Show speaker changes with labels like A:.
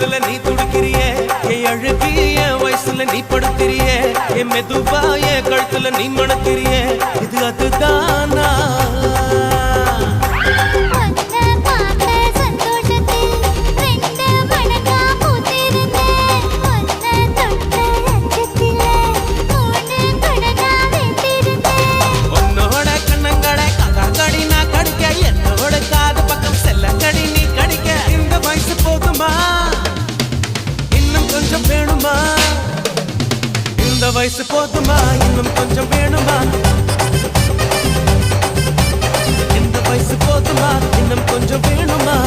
A: தொடுதல நீ துடிக்கிறியே என் அழுகி என் வயசுல நீ படுத்திரியே என் மெதுவா என் கழுத்துல நீ மணக்கிறியே இது அதுதானா இந்த வயசு போதுமா இன்னும் கொஞ்சம் வேணுமா இந்த வயசு போதுமா இன்னும் கொஞ்சம் வேணுமா